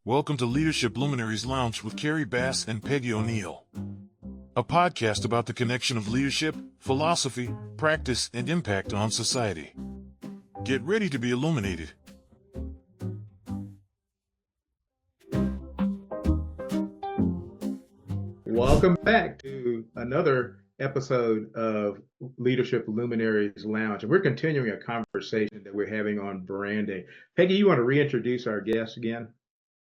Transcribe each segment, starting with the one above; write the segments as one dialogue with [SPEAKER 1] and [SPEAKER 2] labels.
[SPEAKER 1] Welcome to Leadership Luminaries Lounge with Kerry Bass and Peggy O'Neill, a podcast about the connection of leadership, philosophy, practice, and impact on society. Get ready to be illuminated.
[SPEAKER 2] Welcome back to another episode of Leadership Luminaries Lounge. And we're continuing a conversation that we're having on branding. Peggy, you want to reintroduce our guest again?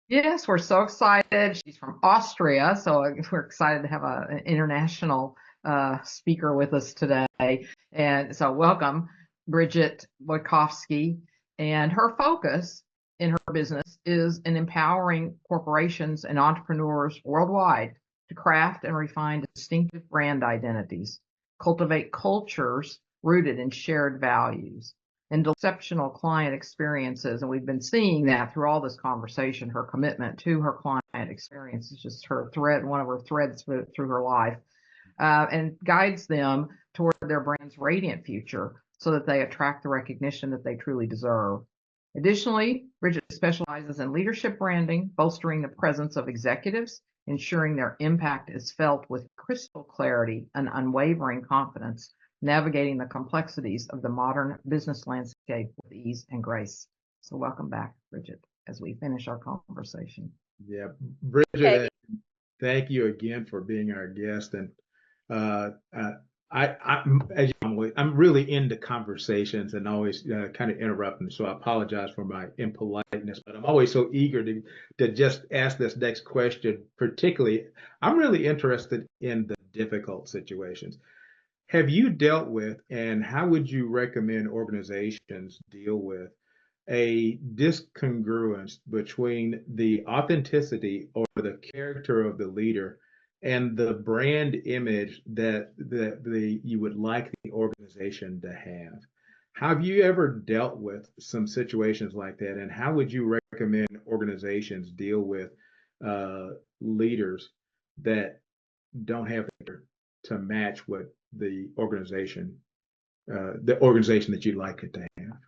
[SPEAKER 3] Yes, we're so excited. She's from Austria, so we're excited to have an international speaker with us today. And so welcome, Brigitte Bojkowszky. And her focus in her business is in empowering corporations and entrepreneurs worldwide to craft and refine distinctive brand identities, cultivate cultures rooted in shared values, and exceptional client experiences. And we've been seeing that through all this conversation. Her commitment to her client experience is just her thread, one of her threads through her life, and guides them toward their brand's radiant future so that they attract the recognition that they truly deserve. Additionally, Bridgitte specializes in leadership branding, bolstering the presence of executives, ensuring their impact is felt with crystal clarity and unwavering confidence, navigating the complexities of the modern business landscape with ease and grace. So welcome back, Brigitte, as we finish our conversation.
[SPEAKER 2] Yeah, Brigitte, thank you again for being our guest. And I'm really into conversations and always kind of interrupting. So I apologize for my impoliteness, but I'm always so eager to just ask this next question. Particularly, I'm really interested in the difficult situations. Have you dealt with, and how would you recommend organizations deal with a discongruence between the authenticity or the character of the leader and the brand image that you would like the organization to have? Have you ever dealt with some situations like that, and how would you recommend organizations deal with leaders that don't have to match what the organization that you'd like it to have?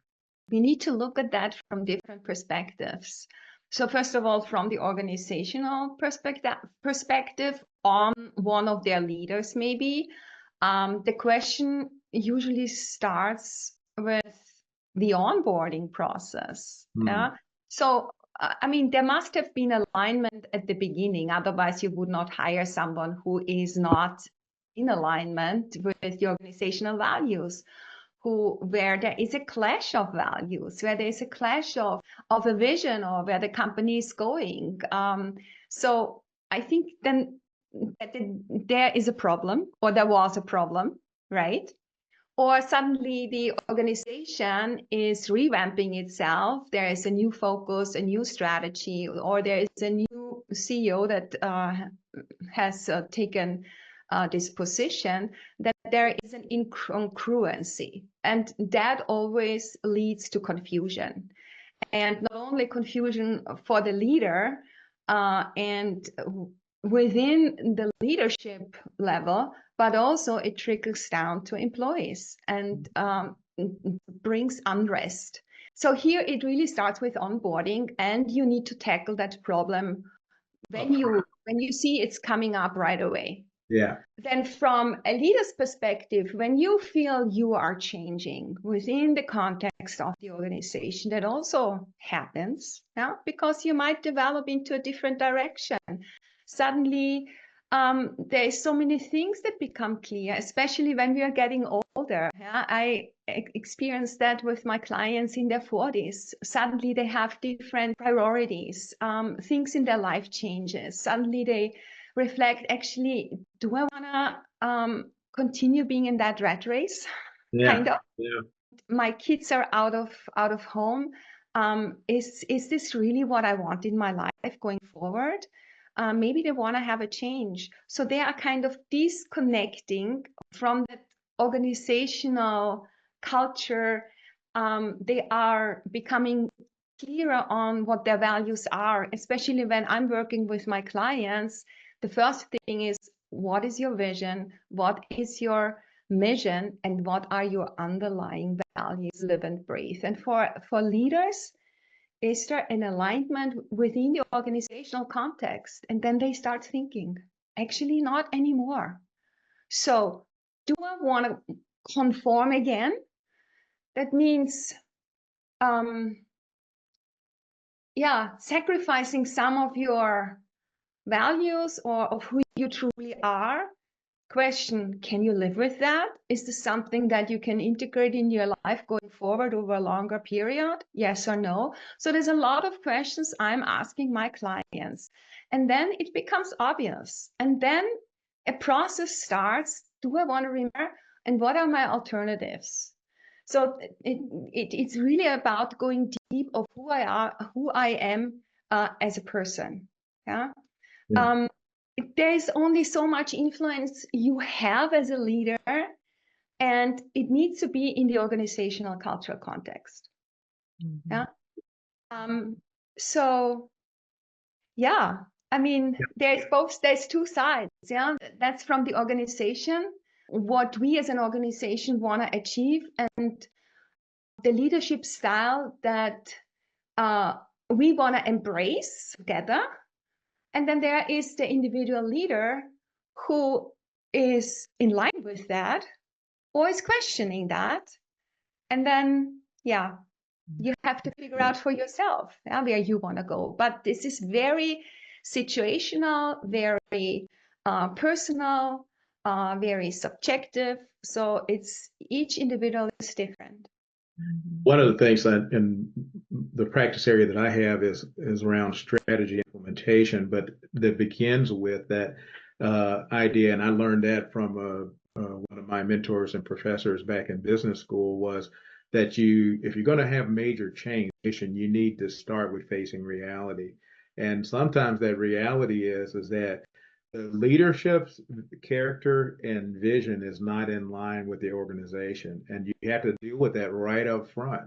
[SPEAKER 4] We need to look at that from different perspectives. So first of all, from the organizational perspective on one of their leaders, maybe, the question usually starts with the onboarding process. So, I mean, there must have been alignment at the beginning. Otherwise, you would not hire someone who is not in alignment with the organizational values, where there is a clash of values, where there is a clash of a vision or where the company is going. So I think then that there is a problem, or there was a problem, right? Or suddenly the organization is revamping itself. There is a new focus, a new strategy, or there is a new CEO that has taken this position, that there is an incongruency, and that always leads to confusion, and not only confusion for the leader and within the leadership level, but also it trickles down to employees and brings unrest. So here it really starts with onboarding, and you need to tackle that problem when you see it's coming up right away.
[SPEAKER 2] Yeah.
[SPEAKER 4] Then from a leader's perspective, when you feel you are changing within the context of the organization, that also happens, because you might develop into a different direction. Suddenly, there is so many things that become clear, especially when we are getting older. I experienced that with my clients in their 40s. Suddenly they have different priorities. Things in their life changes. Suddenly they reflect, actually, do I want to continue being in that rat race?
[SPEAKER 2] Yeah.
[SPEAKER 4] Kind of.
[SPEAKER 2] Yeah.
[SPEAKER 4] My kids are out of home. Is this really what I want in my life going forward? Maybe they want to have a change. So they are kind of disconnecting from that organizational culture. They are becoming clearer on what their values are, especially when I'm working with my clients. The first thing is, what is your vision? What is your mission? And what are your underlying values, live and breathe? And for leaders, is there an alignment within the organizational context? And then they start thinking, actually not anymore. So do I want to conform again? That means, sacrificing some of your values or of who you truly are. Question, can you live with that? Is this something that you can integrate in your life going forward over a longer period? Yes or no? So there's a lot of questions I'm asking my clients. And then it becomes obvious. And then a process starts. Do I want to remember? And what are my alternatives? So it's really about going deep of who I am as a person. Yeah. There's only so much influence you have as a leader, and it needs to be in the organizational cultural context.
[SPEAKER 3] Mm-hmm.
[SPEAKER 4] Yeah. So yeah, I mean, there's two sides. Yeah, that's from the organization, what we as an organization want to achieve, and the leadership style that we want to embrace together. And then there is the individual leader who is in line with that or is questioning that. And then, you have to figure out for yourself where you want to go. But this is very situational, very personal, very subjective. So it's each individual is different.
[SPEAKER 2] One of the things in the practice area that I have is around strategy implementation, but that begins with that idea, and I learned that from one of my mentors and professors back in business school, was that if you're going to have major change, you need to start with facing reality. And sometimes that reality is that the leadership's character and vision is not in line with the organization, and you have to deal with that right up front.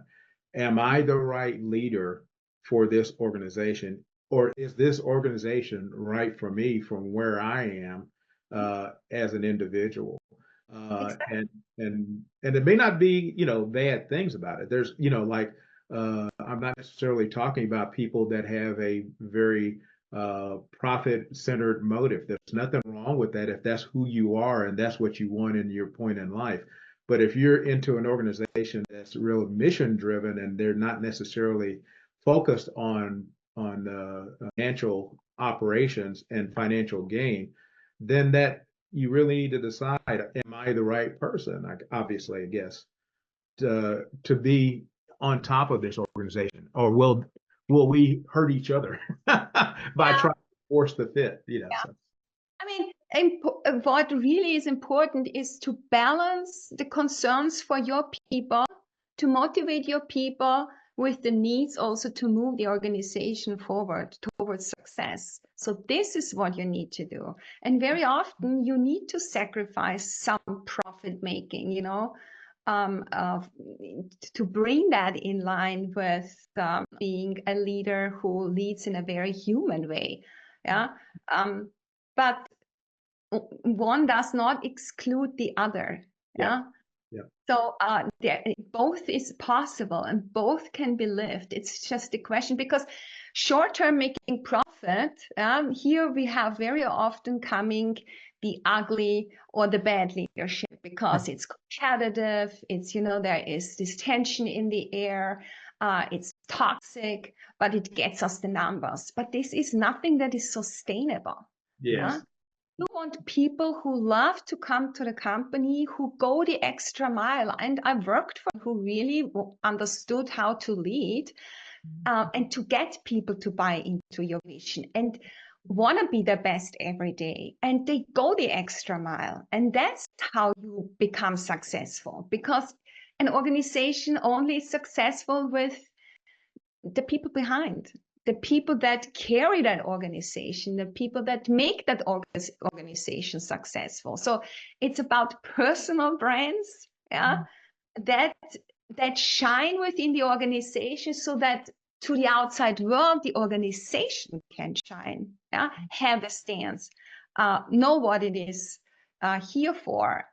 [SPEAKER 2] Am I the right leader for this organization, or is this organization right for me from where I am as an individual?
[SPEAKER 4] Exactly.
[SPEAKER 2] And it may not be bad things about it. There's I'm not necessarily talking about people that have a very profit-centered motive. There's nothing wrong with that if that's who you are and that's what you want in your point in life. But if you're into an organization that's real mission-driven and they're not necessarily focused on financial operations and financial gain, then that you really need to decide: am I the right person? Obviously, I guess to be on top of this organization, or will we hurt each other by trying to force the fit? So.
[SPEAKER 4] I mean, what really is important is to balance the concerns for your people, to motivate your people with the needs also to move the organization forward towards success. So this is what you need to do. And very often you need to sacrifice some profit making, to bring that in line with being a leader who leads in a very human way. Yeah. But one does not exclude the other. Yeah. So both is possible and both can be lived. It's just a question, because short-term making profit, here we have very often coming the ugly or the bad leadership, because it's competitive. It's, there is this tension in the air. It's toxic, but it gets us the numbers. But this is nothing that is sustainable.
[SPEAKER 2] Yes.
[SPEAKER 4] Yeah? You want people who love to come to the company, who go the extra mile. And I've worked for who really understood how to lead and to get people to buy into your vision and want to be the best every day. And they go the extra mile. And that's how you become successful, because an organization only is successful with the people behind. The people that carry that organization, the people that make that organization successful. So it's about personal brands, that shine within the organization, so that to the outside world, the organization can shine, have a stance, know what it is here for,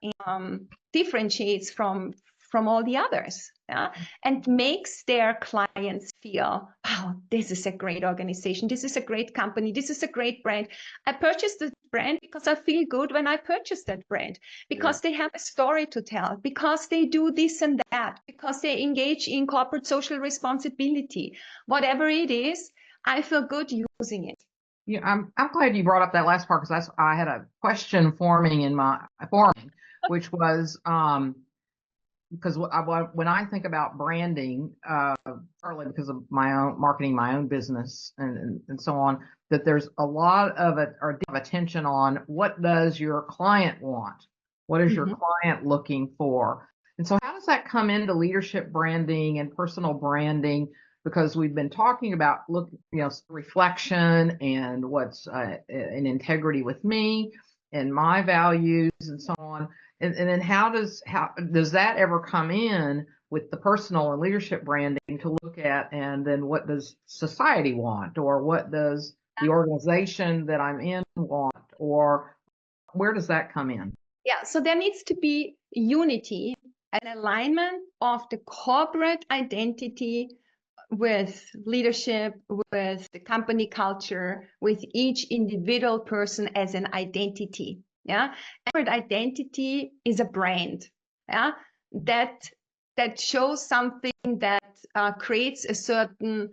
[SPEAKER 4] differentiates from from all the others, yeah, and makes their clients feel, wow, this is a great organization, this is a great company, this is a great brand. I purchased the brand because I feel good when I purchase that brand, because they have a story to tell, because they do this and that, because they engage in corporate social responsibility. Whatever it is, I feel good using it.
[SPEAKER 3] Yeah, I'm glad you brought up that last part, because I had a question forming, which was because when I think about branding, partly because of my own marketing, my own business, and so on, that there's a lot of it or deep attention on what does your client want, what is your client looking for, and so how does that come into leadership branding and personal branding? Because we've been talking about reflection and what's an integrity with me and my values and so on. And then how does that ever come in with the personal and leadership branding to look at, and then what does society want, or what does the organization that I'm in want, or where does that come in?
[SPEAKER 4] Yeah, so there needs to be unity and alignment of the corporate identity with leadership, with the company culture, with each individual person as an identity. Yeah, corporate identity is a brand. Yeah, that shows something, that creates a certain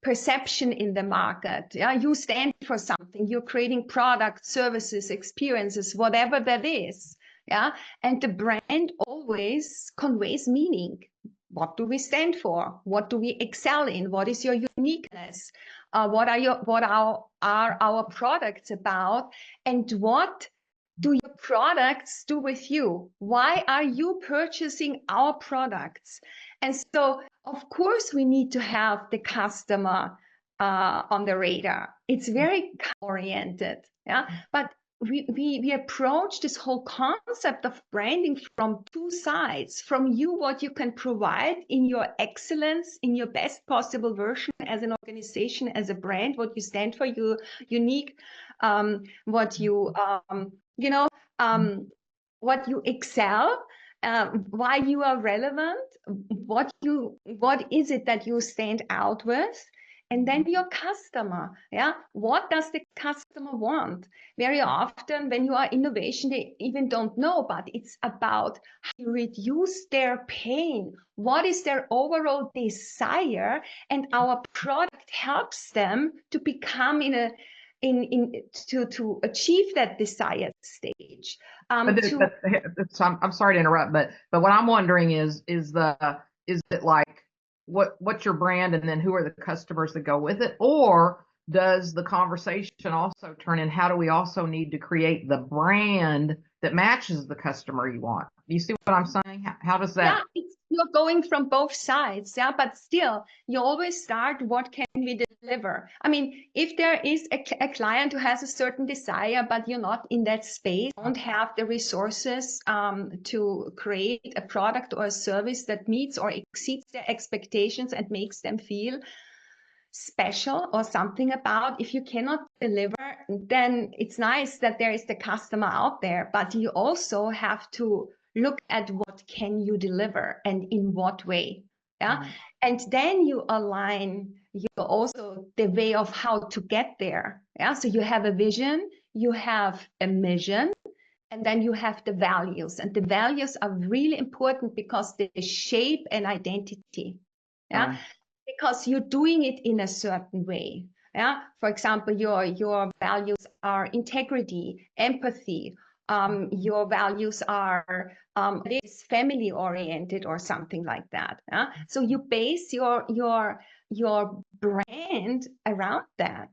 [SPEAKER 4] perception in the market. Yeah, you stand for something. You're creating products, services, experiences, whatever that is. Yeah, and the brand always conveys meaning. What do we stand for? What do we excel in? What is your uniqueness? What are our products about? And what do your products do with you? Why are you purchasing our products? And so, of course, we need to have the customer on the radar. It's very oriented, yeah. But we approach this whole concept of branding from two sides: from you, what you can provide in your excellence, in your best possible version as an organization, as a brand, what you stand for, your unique, what you what you excel, why you are relevant, what is it that you stand out with. And then your customer, yeah, what does the customer want? Very often when you are innovation, they even don't know, but it's about how you reduce their pain. What is their overall desire? And our product helps them to become to achieve that desired stage.
[SPEAKER 3] I'm sorry to interrupt, but what I'm wondering is it like what's your brand, and then who are the customers that go with it? Or does the conversation also turn in, how do we also need to create the brand that matches the customer you want? Do you see what I'm saying? How does that?
[SPEAKER 4] Yeah, you're going from both sides, yeah, but still, you always start, what can we deliver? I mean, if there is a client who has a certain desire, but you're not in that space, don't have the resources to create a product or a service that meets or exceeds their expectations and makes them feel special or something about, if you cannot deliver, then it's nice that there is the customer out there, but you also have to look at what can you deliver and in what way. Yeah. And then you align also the way of how to get there. Yeah. So you have a vision, you have a mission, and then you have the values. And the values are really important because they shape an identity. Yeah. Because you're doing it in a certain way. Yeah. For example, your values are integrity, empathy. Your values are family oriented or something like that. Yeah? So you base your brand around that.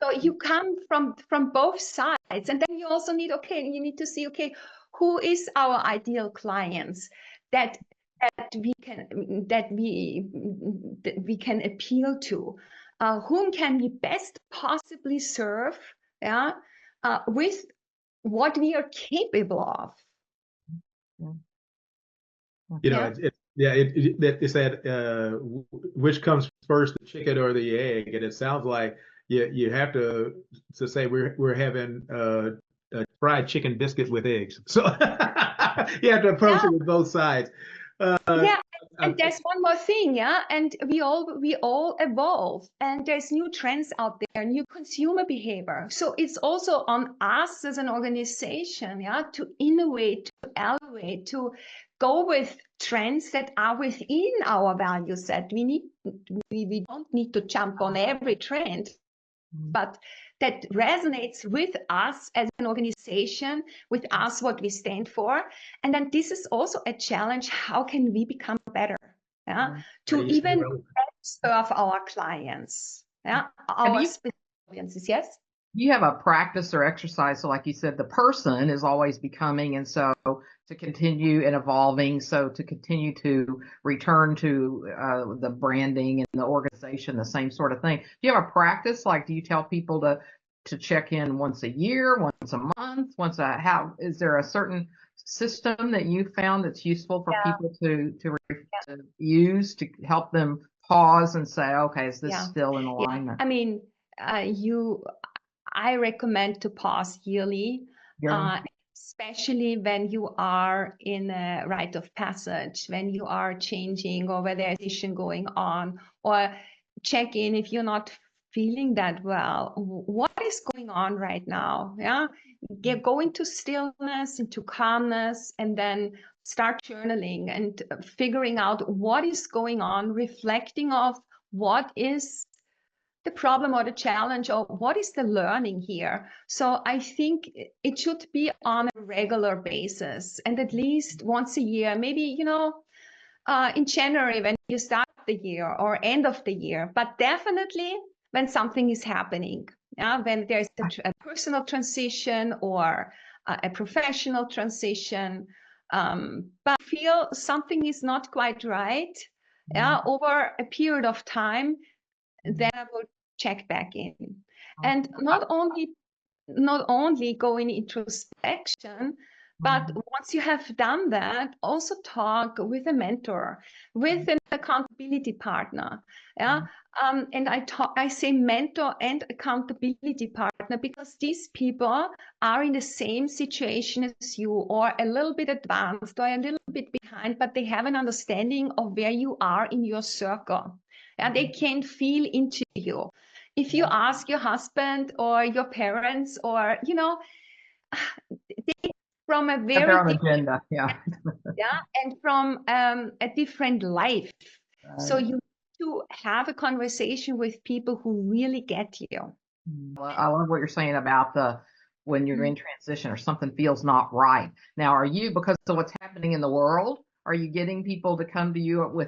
[SPEAKER 4] So you come from both sides, and then you also need to see, who is our ideal clients that we can appeal to, whom can we best possibly serve, yeah, with what we are capable of.
[SPEAKER 2] You know, it's that which comes first, the chicken or the egg, and it sounds like you have to say we're having a fried chicken biscuit with eggs. So You have to approach
[SPEAKER 4] Yeah.
[SPEAKER 2] it with both sides.
[SPEAKER 4] Yeah, and there's one more thing, yeah, and we all evolve, and there's new trends out there, new consumer behavior. So it's also on us as an organization, yeah, to innovate, to elevate, to go with trends that are within our value set. We don't need to jump on every trend, but that resonates with us as an organization, with us, what we stand for. And then this is also a challenge. How can we become better? Yeah, to even serve our clients, yeah, our specific audiences. Yes.
[SPEAKER 3] You have a practice or exercise. So like you said, the person is always becoming. And so to continue and evolving, so to continue to return to the branding and the organization, the same sort of thing. Do you have a practice? Like, do you tell people to check in once a year, once a month, how is there a certain system that you found that's useful for people to use to help them pause and say, okay, is this still in alignment?
[SPEAKER 4] I mean, I recommend to pause yearly, especially when you are in a rite of passage, when you are changing or where there's a decision going on, or check in if you're not feeling that well. What is going on right now? Yeah, go into stillness, into calmness, and then start journaling and figuring out what is going on, reflecting of what is the problem or the challenge, or what is the learning here. So I think it should be on a regular basis, and at least once a year, maybe, in January when you start the year or end of the year, but definitely when something is happening, when there's a personal transition or a professional transition, but feel something is not quite right, over a period of time, then I will check back in. And not only go in introspection, but once you have done that, also talk with a mentor, with an accountability partner. Yeah. And I say mentor and accountability partner because these people are in the same situation as you, or a little bit advanced or a little bit behind, but they have an understanding of where you are in your circle. And they can feel into you. If you ask your husband or your parents, or they from a very different
[SPEAKER 3] agenda,
[SPEAKER 4] and from a different life. So you need to have a conversation with people who really get you.
[SPEAKER 3] Well, I love what you're saying about when you're in transition or something feels not right. Now, are you, because of what's happening in the world, are you getting people to come to you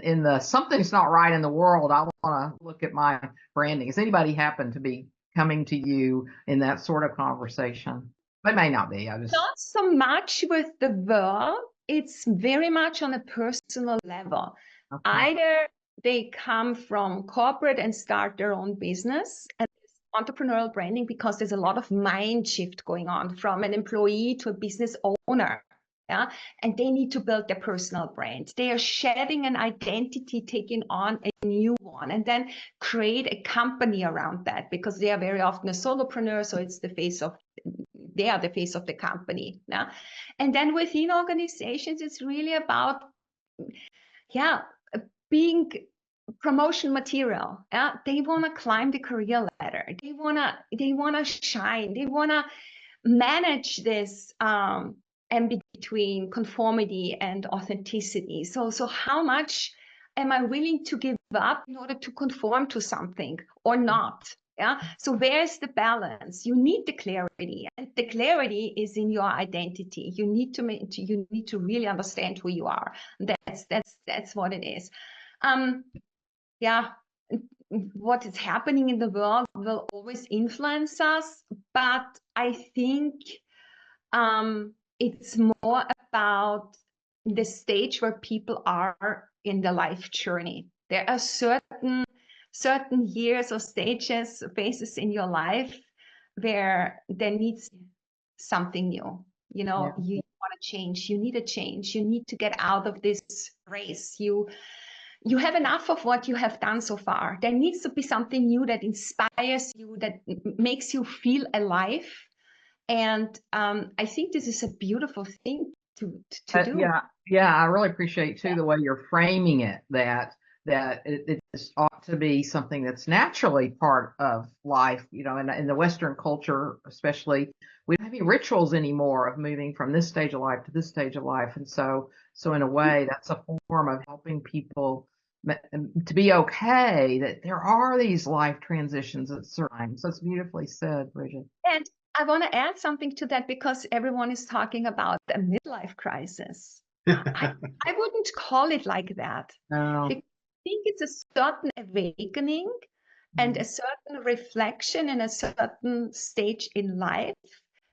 [SPEAKER 3] in the something's not right in the world, I want to look at my branding? Has anybody happened to be coming to you in that sort of conversation? They may not be.
[SPEAKER 4] Not so much with the world. It's very much on a personal level. Okay. Either they come from corporate and start their own business, and entrepreneurial branding, because there's a lot of mind shift going on from an employee to a business owner. Yeah, and they need to build their personal brand. They are shedding an identity, taking on a new one, and then create a company around that, because they are very often a solopreneur, so they are the face of the company. Yeah, and then within organizations, it's really about being promotion material. Yeah, they want to climb the career ladder. They wanna shine. They wanna manage this and between conformity and authenticity. So how much am I willing to give up in order to conform to something or not? Yeah. So where's the balance? You need the clarity, and the clarity is in your identity. You need to really understand who you are. That's what it is. What is happening in the world will always influence us, but I think it's more about the stage where people are in the life journey. There are certain years or stages, phases in your life where there needs something new. You want to change. You need a change. You need to get out of this race. You have enough of what you have done so far. There needs to be something new that inspires you, that makes you feel alive. And I think this is a beautiful thing to do.
[SPEAKER 3] Yeah, I really appreciate too the way you're framing it, that it just ought to be something that's naturally part of life. You know, in the Western culture, especially, we don't have any rituals anymore of moving from this stage of life to this stage of life, and so in a way, that's a form of helping people to be okay that there are these life transitions at certain times. So it's beautifully said, Bridgitte.
[SPEAKER 4] And I want to add something to that because everyone is talking about a midlife crisis. I wouldn't call it like that.
[SPEAKER 3] No.
[SPEAKER 4] Because I think it's a certain awakening and a certain reflection in a certain stage in life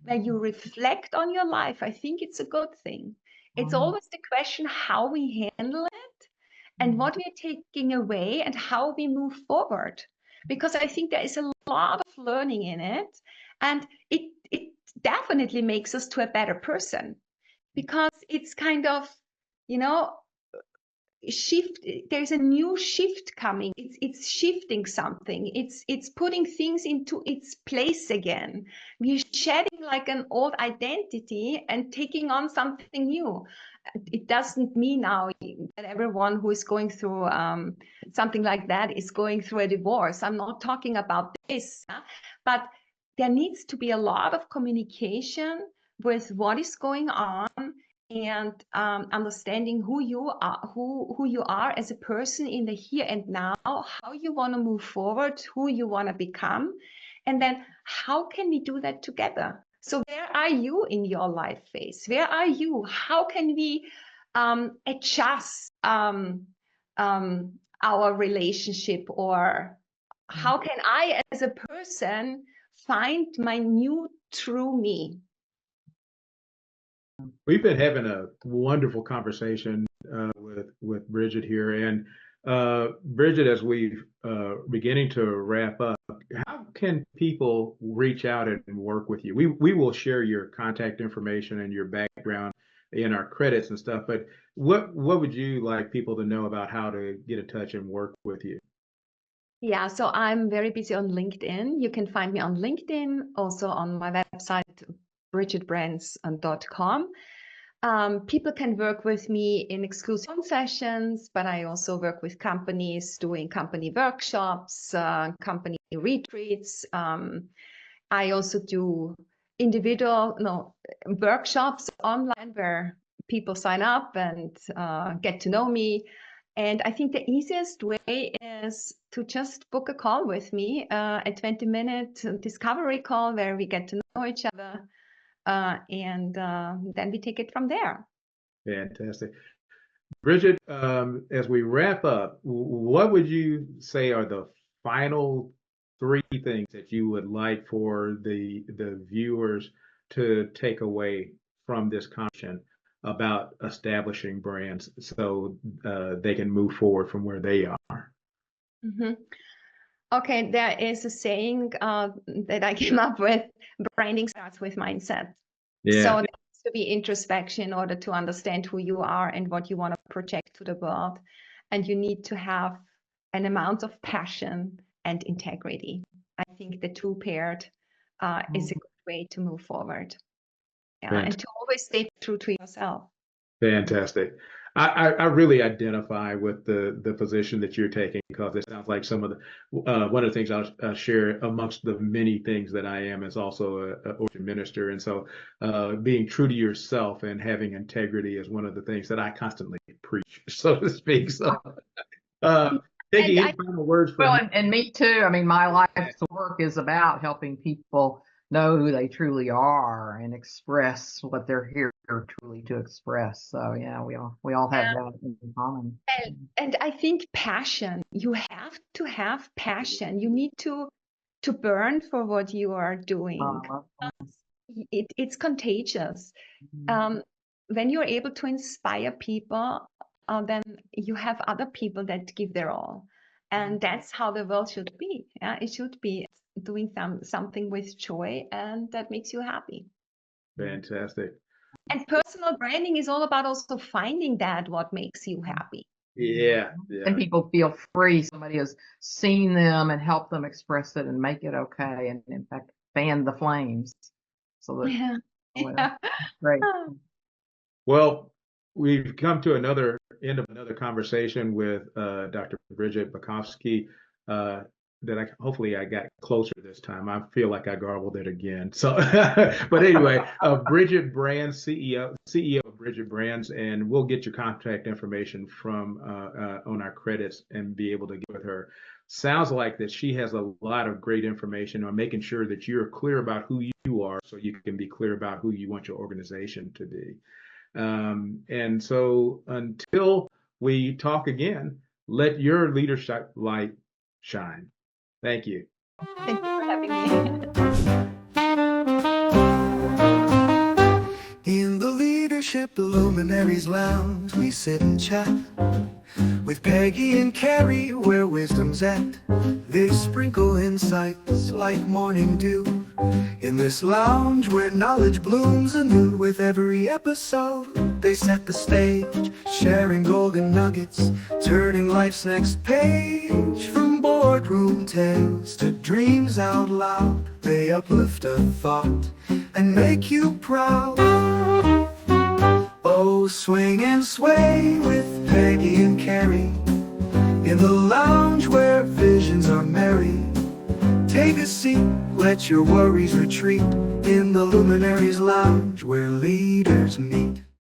[SPEAKER 4] where you reflect on your life. I think it's a good thing. It's always the question how we handle it and what we are taking away and how we move forward. Because I think there is a lot of learning in it, and it definitely makes us to a better person, because it's kind of, you know, shift. There's a new shift coming. It's shifting something. It's putting things into its place again. We're shedding like an old identity and taking on something new. It doesn't mean now that everyone who is going through something like that is going through a divorce. I'm not talking about this, but there needs to be a lot of communication with what is going on, and understanding who you are as a person in the here and now, how you want to move forward, who you want to become, and then how can we do that together? So where are you in your life phase? Where are you? How can we adjust our relationship, or how can I as a person find my new true me?
[SPEAKER 2] We've been having a wonderful conversation with Bridgitte here, and Bridgitte, as we've beginning to wrap up, how can people reach out and work with you? We will share your contact information and your background in our credits and stuff, but what would you like people to know about how to get in touch and work with you?
[SPEAKER 4] Yeah, so I'm very busy on LinkedIn. You can find me on LinkedIn, also on my website, bridgittebrands.com. People can work with me in exclusive sessions, but I also work with companies doing company workshops, company retreats. I also do individual workshops online where people sign up and get to know me. And I think the easiest way is to just book a call with me, a 20-minute discovery call where we get to know each other. And then we take it from there.
[SPEAKER 2] Fantastic. Bridgitte, as we wrap up, what would you say are the final 3 things that you would like for the viewers to take away from this conversation about establishing brands so they can move forward from where they are?
[SPEAKER 4] Mm-hmm. Okay, there is a saying that I came up with: branding starts with mindset.
[SPEAKER 2] Yeah.
[SPEAKER 4] So there needs to be introspection in order to understand who you are and what you want to project to the world. And you need to have an amount of passion and integrity. I think the two paired is a good way to move forward. Yeah, and to always stay true to yourself.
[SPEAKER 2] Fantastic. I really identify with the position that you're taking, because it sounds like some of the one of the things I'll share amongst the many things that I am is also a ordained minister, and so being true to yourself and having integrity is one of the things that I constantly preach, so to speak. So, Peggy, any final words for
[SPEAKER 3] Well, and me too. I mean, my life's work is about helping people know who they truly are and express what they're here truly to express. So yeah, we all have that in common.
[SPEAKER 4] And I think passion, you have to have passion. You need to burn for what you are doing. It's contagious. When you're able to inspire people, then you have other people that give their all. And that's how the world should be. Yeah? It should be doing something with joy, and that makes you happy.
[SPEAKER 2] Fantastic.
[SPEAKER 4] And personal branding is all about also finding that what makes you happy.
[SPEAKER 2] Yeah.
[SPEAKER 3] And people feel free. Somebody has seen them and helped them express it and make it okay, and in fact fan the flames. So that great.
[SPEAKER 2] Well, we've come to another end of another conversation with Dr. Brigitte Bojkowszky. Hopefully I got closer this time. I feel like I garbled it again. So, but anyway, Bridgitte Brands, CEO of Bridgitte Brands, and we'll get your contact information from on our credits and be able to get with her. Sounds like that she has a lot of great information on making sure that you're clear about who you are, so you can be clear about who you want your organization to be. And so until we talk again, let your leadership light shine. Thank you.
[SPEAKER 4] Thank you for having me.
[SPEAKER 5] In the leadership, the Luminaries Lounge, we sit and chat with Peggy and Kerry, where wisdom's at. They sprinkle insights like morning dew in this lounge where knowledge blooms anew. With every episode, they set the stage, sharing golden nuggets, turning life's next page. From boardroom tales to dreams out loud, they uplift a thought and make you proud. Oh, swing and sway with Peggy and Kerry in the lounge where visions are merry. Take a seat, let your worries retreat in the Luminaries Lounge where leaders meet.